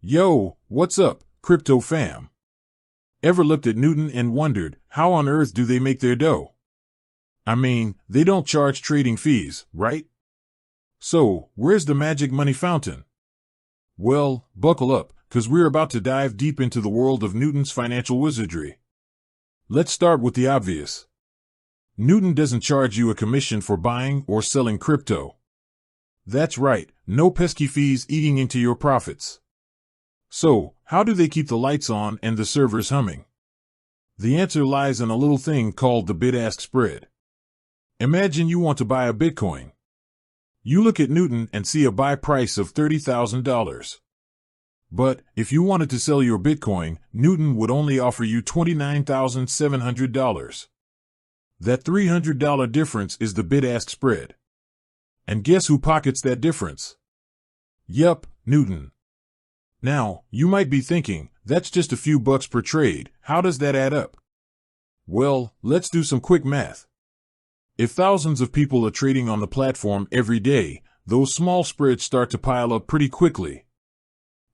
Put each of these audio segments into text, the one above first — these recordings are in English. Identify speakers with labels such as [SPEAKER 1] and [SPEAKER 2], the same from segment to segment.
[SPEAKER 1] Yo, what's up, crypto fam? Ever looked at Newton and wondered, how on earth do they make their dough? I mean, they don't charge trading fees, right? So, where's the magic money fountain? Well, buckle up, 'cause we're about to dive deep into the world of Newton's financial wizardry. Let's start with the obvious. Newton doesn't charge you a commission for buying or selling crypto. That's right, no pesky fees eating into your profits. So, how do they keep the lights on and the servers humming? The answer lies in a little thing called the bid-ask spread. Imagine you want to buy a Bitcoin. You look at Newton and see a buy price of $30,000. But, if you wanted to sell your Bitcoin, Newton would only offer you $29,700. That $300 difference is the bid-ask spread. And guess who pockets that difference? Yup, Newton. Now, you might be thinking, that's just a few bucks per trade, how does that add up? Well, let's do some quick math. If thousands of people are trading on the platform every day, those small spreads start to pile up pretty quickly.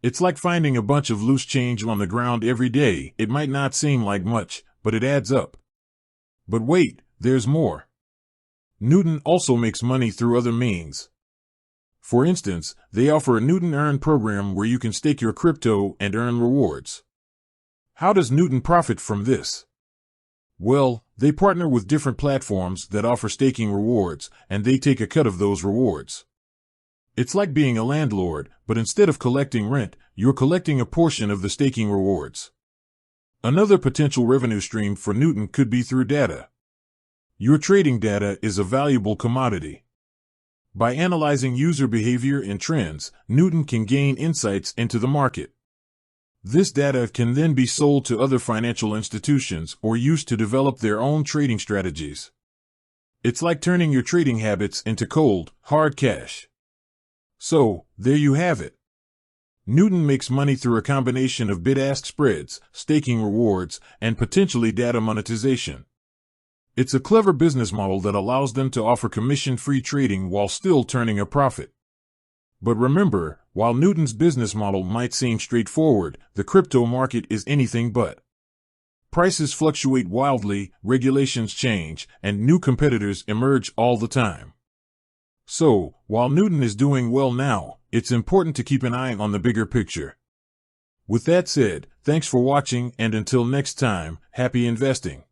[SPEAKER 1] It's like finding a bunch of loose change on the ground every day. It might not seem like much, but it adds up. But wait, there's more. Newton also makes money through other means. For instance, they offer a Newton Earn program where you can stake your crypto and earn rewards. How does Newton profit from this? Well, they partner with different platforms that offer staking rewards, and they take a cut of those rewards. It's like being a landlord, but instead of collecting rent, you're collecting a portion of the staking rewards. Another potential revenue stream for Newton could be through data. Your trading data is a valuable commodity. By analyzing user behavior and trends, Newton can gain insights into the market. This data can then be sold to other financial institutions or used to develop their own trading strategies. It's like turning your trading habits into cold, hard cash. So, there you have it. Newton makes money through a combination of bid-ask spreads, staking rewards, and potentially data monetization. It's a clever business model that allows them to offer commission-free trading while still turning a profit. But remember, while Newton's business model might seem straightforward, the crypto market is anything but. Prices fluctuate wildly, regulations change, and new competitors emerge all the time. So, while Newton is doing well now, it's important to keep an eye on the bigger picture. With that said, thanks for watching, and until next time, happy investing.